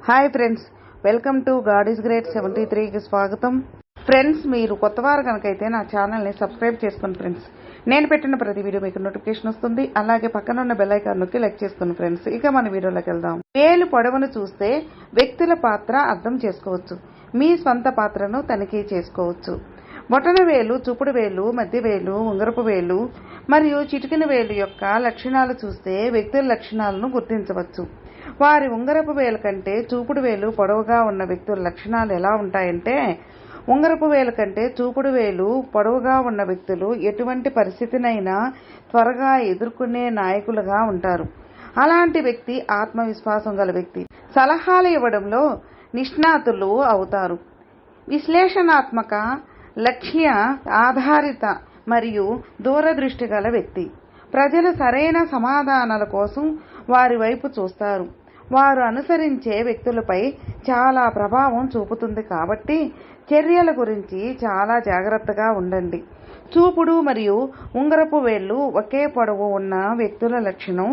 Hi friends, welcome to God is great 73కి స్వాగతం. Friends, మీరు కొత్తవారు కనుకైతే నా ఛానల్ని సబ్స్క్రైబ్ చేసుకోండి ఫ్రెండ్స్. నేను పెట్టిన ప్రతి వీడియో మీకు నోటిఫికేషన్ వస్తుంది. అలాగే పక్కన ఉన్న బెల్ ఐకాన్ నొక్కి లైక్ చేసుకోండి ఫ్రెండ్స్. ఇక మన వీడియోలోకి వెళ్దాం. వేలు పొడవును చూస్తే వ్యక్తుల పాత్ర అర్థం చేసుకోవచ్చు. మీ స్వంత పాత్రను తనిఖీ చేసుకోవచ్చు. బొటన వేలు, చూపుడు వేలు, మధ్య వేలు, ఉంగరపు వేలు మరియు చిటికెన వేలు యొక్క లక్షణాలు చూస్తే వ్యక్తుల లక్షణాలను గుర్తించవచ్చు. వారి ఉంగరపు వేలు కంటే చూపుడు వేలు పొడవుగా ఉన్న వ్యక్తుల లక్షణాలు ఎలా ఉంటాయంటే, ఉంగరపు వేలు కంటే చూపుడు వేలు పొడవుగా ఉన్న వ్యక్తులు ఎటువంటి పరిస్థితినైనా త్వరగా ఎదుర్కొనే నాయకులుగా ఉంటారు. అలాంటి వ్యక్తి ఆత్మవిశ్వాసం గల వ్యక్తి. సలహాలు ఇవ్వడంలో నిష్ణాతులు అవుతారు. విశ్లేషణాత్మక, లక్ష్య ఆధారిత మరియు దూరదృష్టి గల వ్యక్తి. ప్రజలు సరైన సమాధానాల కోసం వారి వైపు చూస్తారు. వారు అనుసరించే వ్యక్తులపై చాలా ప్రభావం చూపుతుంది కాబట్టి చర్యల గురించి చాలా జాగ్రత్తగా ఉండండి. చూపుడు మరియు ఉంగరపు వేళ్లు ఒకే పొడవు ఉన్న వ్యక్తుల లక్షణం.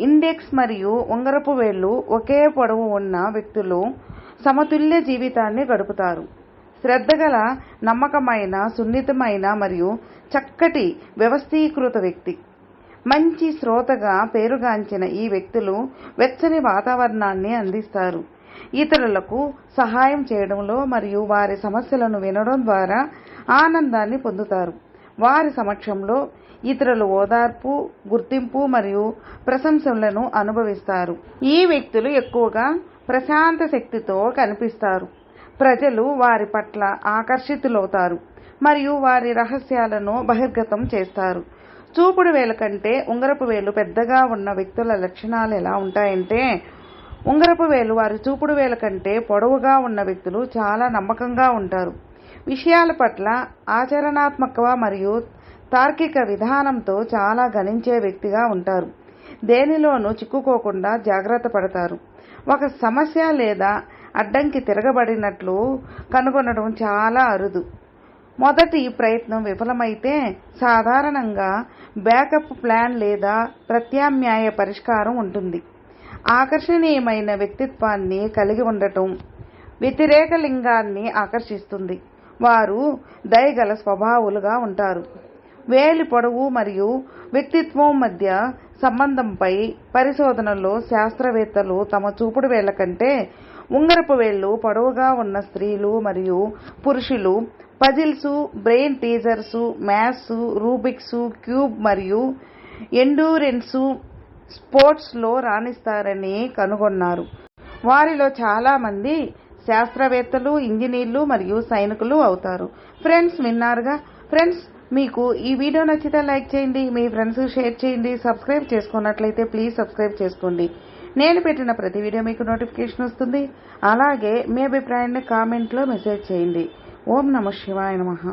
ఇండెక్స్ మరియు ఉంగరపు వేళ్లు ఒకే పొడవు ఉన్న వ్యక్తులు సమతుల్య జీవితాన్ని గడుపుతారు. శ్రద్ధగల, నమ్మకమైన, సున్నితమైన మరియు చక్కటి వ్యవస్థీకృత వ్యక్తి. మంచి శ్రోతగా పేరుగాంచిన ఈ వ్యక్తులు వెచ్చని వాతావరణాన్ని అందిస్తారు. ఇతరులకు సహాయం చేయడంలో మరియు వారి సమస్యలను వినడం ద్వారా ఆనందాన్ని పొందుతారు. వారి సమక్షంలో ఇతరులు ఓదార్పు, గుర్తింపు మరియు ప్రశంసలను అనుభవిస్తారు. ఈ వ్యక్తులు ఎక్కువగా ప్రశాంత శక్తితో కనిపిస్తారు. ప్రజలు వారి పట్ల ఆకర్షితులవుతారు మరియు వారి రహస్యాలను బహిర్గతం చేస్తారు. చూపుడు వేలు కంటే ఉంగరపు వేలు పెద్దగా ఉన్న వ్యక్తుల లక్షణాలు ఎలా ఉంటాయంటే, ఉంగరపు వేలు వారి చూపుడు వేలు కంటే పొడవుగా ఉన్న వ్యక్తులు చాలా నమ్మకంగా ఉంటారు. విషయాల పట్ల ఆచరణాత్మక మరియు తార్కిక విధానంతో చాలా గణించే వ్యక్తిగా ఉంటారు. దేనిలోనూ చిక్కుకోకుండా జాగ్రత్త పడతారు. ఒక సమస్య లేదా అడ్డంకి తిరగబడినట్లు కనుగొనడం చాలా అరుదు. మొదటి ప్రయత్నం విఫలమైతే సాధారణంగా బ్యాకప్ ప్లాన్ లేదా ప్రత్యామ్నాయ పరిష్కారం ఉంటుంది. ఆకర్షణీయమైన వ్యక్తిత్వాన్ని కలిగి ఉండటం వ్యతిరేక లింగాన్ని ఆకర్షిస్తుంది. వారు దయగల స్వభావులుగా ఉంటారు. వేలి పొడవు మరియు వ్యక్తిత్వం మధ్య సంబంధంపై పరిశోధనలో శాస్త్రవేత్తలు తమ చూపుడు వేళ్ల కంటే ఉంగరపు వేళ్లు పొడవుగా ఉన్న స్త్రీలు మరియు పురుషులు puzzles, brain teasers, maths, Rubik's cube మరియు ఎండూరెన్స్ స్పోర్ట్స్లో రాణిస్తారని కనుగొన్నారు. వారిలో చాలా మంది శాస్త్రవేత్తలు, ఇంజనీర్లు మరియు సైనికులు అవుతారు. ఫ్రెండ్స్, విన్నారుగా. ఫ్రెండ్స్, మీకు ఈ వీడియో నచ్చితే లైక్ చేయండి, మీ ఫ్రెండ్స్ షేర్ చేయండి. సబ్స్క్రైబ్ చేసుకున్నట్లయితే ప్లీజ్ సబ్స్క్రైబ్ చేసుకోండి. నేను పెట్టిన ప్రతి వీడియో మీకు నోటిఫికేషన్ వస్తుంది. అలాగే మీ అభిప్రాయాన్ని కామెంట్లో మెసేజ్ చేయండి. ఓం నమః శివాయ నమః.